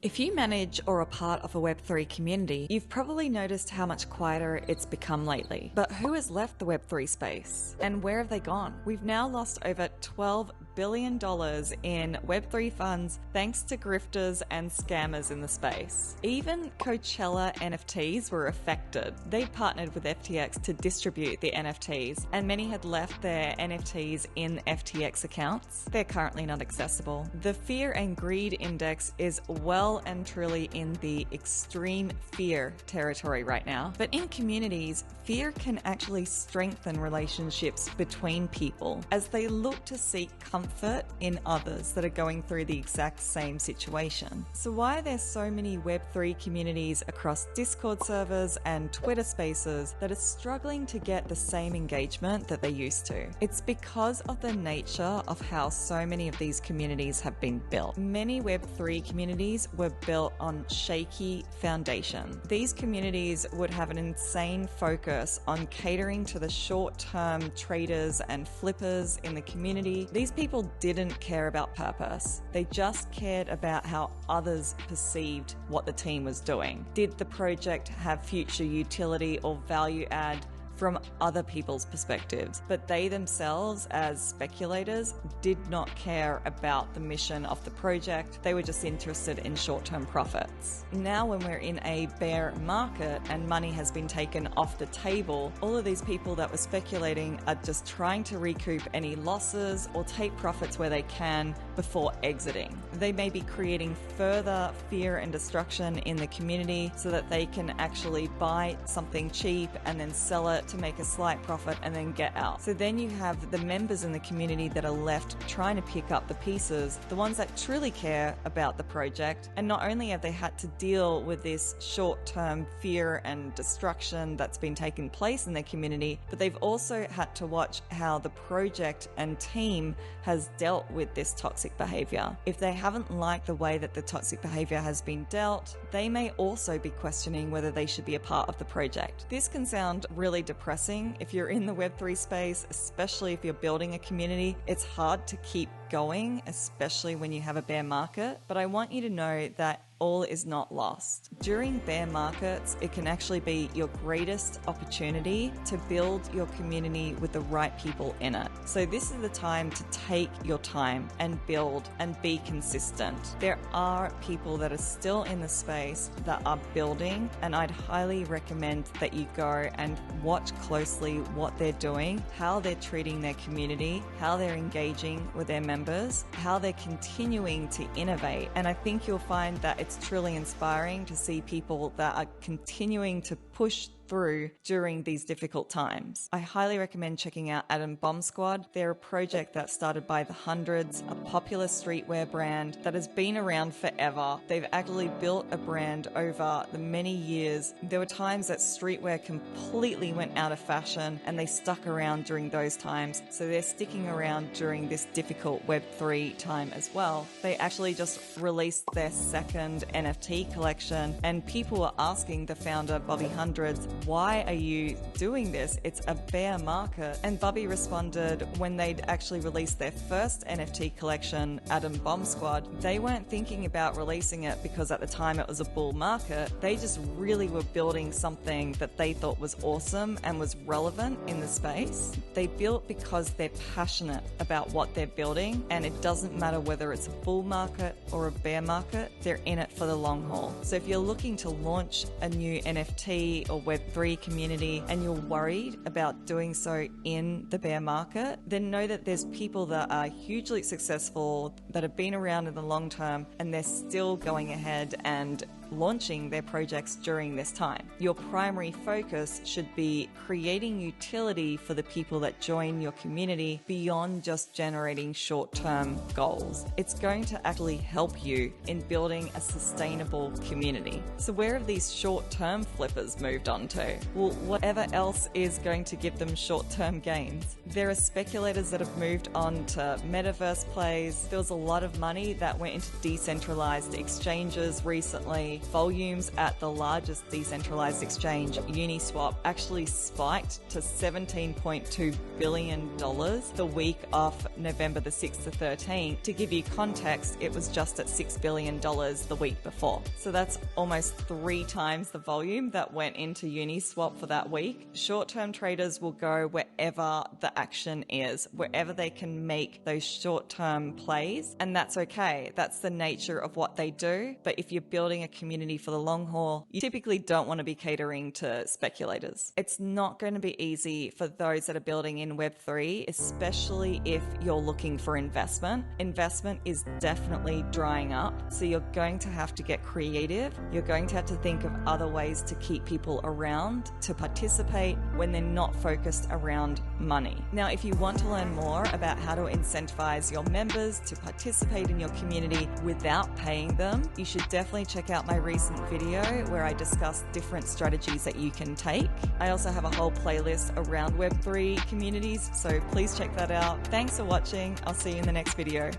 If you manage or are part of a Web3 community, you've probably noticed how much quieter it's become lately. But who has left the Web3 space? And where have they gone? We've now lost over $12 billion in Web3 funds thanks to grifters and scammers in the space. Even Coachella NFTs were affected. They partnered with FTX to distribute the NFTs, and many had left their NFTs in FTX accounts. They're currently not accessible. The fear and greed index is well and truly in the extreme fear territory right now. But in communities, fear can actually strengthen relationships between people as they look to seek comfort in others that are going through the exact same situation. So why are there so many Web3 communities across Discord servers and Twitter spaces that are struggling to get the same engagement that they used to? It's because of the nature of how so many of these communities have been built. Many Web3 communities were built on shaky foundation. These communities would have an insane focus on catering to the short-term traders and flippers in the community. These people didn't care about purpose. They just cared about how others perceived what the team was doing. Did the project have future utility or value add from other people's perspectives? But they themselves, as speculators, did not care about the mission of the project. They were just interested in short-term profits. Now when we're in a bear market and money has been taken off the table, all of these people that were speculating are just trying to recoup any losses or take profits where they can before exiting. They may be creating further fear and destruction in the community so that they can actually buy something cheap and then sell it to make a slight profit and then get out. So then you have the members in the community that are left trying to pick up the pieces, the ones that truly care about the project. And not only have they had to deal with this short-term fear and destruction that's been taking place in their community, but they've also had to watch how the project and team has dealt with this toxic behavior. If they haven't liked the way that the toxic behavior has been dealt, they may also be questioning whether they should be a part of the project. This can sound really depressing if you're in the Web3 space, especially if you're building a community. It's hard to keep going, especially when you have a bear market. But I want you to know that all is not lost. During bear markets, it can actually be your greatest opportunity to build your community with the right people in it. So this is the time to take your time and build and be consistent. There are people that are still in the space that are building, and I'd highly recommend that you go and watch closely what they're doing, how they're treating their community, how they're engaging with their members, how they're continuing to innovate. And I think you'll find that it's truly inspiring to see people that are continuing to push through during these difficult times. I highly recommend checking out Atom Bomb Squad. They're a project that started by the hundreds, a popular streetwear brand that has been around forever. They've actually built a brand over the many years. There were times that streetwear completely went out of fashion and they stuck around during those times. So they're sticking around during this difficult Web3 time as well. They actually just released their second NFT collection, and people were asking the founder, Bobby Hundreds, why are you doing this? It's a bear market. And Bobby responded, when they'd actually released their first NFT collection, Atom Bomb Squad, they weren't thinking about releasing it because at the time it was a bull market. They just really were building something that they thought was awesome and was relevant in the space. They built because they're passionate about what they're building, and it doesn't matter whether it's a bull market or a bear market, they're in it for the long haul. So if you're looking to launch a new NFT or Web3 community and you're worried about doing so in the bear market, then know that there's people that are hugely successful, that have been around in the long term, and they're still going ahead and launching their projects during this time. Your primary focus should be creating utility for the people that join your community beyond just generating short-term goals. It's going to actually help you in building a sustainable community. So where have these short-term flippers moved on to? Well, whatever else is going to give them short-term gains. There are speculators that have moved on to metaverse plays. There was a lot of money that went into decentralized exchanges recently. day, volumes at the largest decentralized exchange, Uniswap, actually spiked to $17.2 billion the week of November the 6th to 13th. To give you context, it was just at $6 billion the week before. So that's almost 3 times the volume that went into Uniswap for that week. Short-term traders will go wherever the action is, wherever they can make those short-term plays, and that's okay. That's the nature of what they do. But if you're building a community for the long haul, you typically don't want to be catering to speculators. It's not going to be easy for those that are building in Web3, especially if you're looking for investment. Investment is definitely drying up, so you're going to have to get creative. You're going to have to think of other ways to keep people around to participate when they're not focused around money. Now, if you want to learn more about how to incentivize your members to participate in your community without paying them, you should definitely check out my recent video where I discuss different strategies that you can take. I also have a whole playlist around Web3 communities, so please check that out. Thanks for watching. I'll see you in the next video.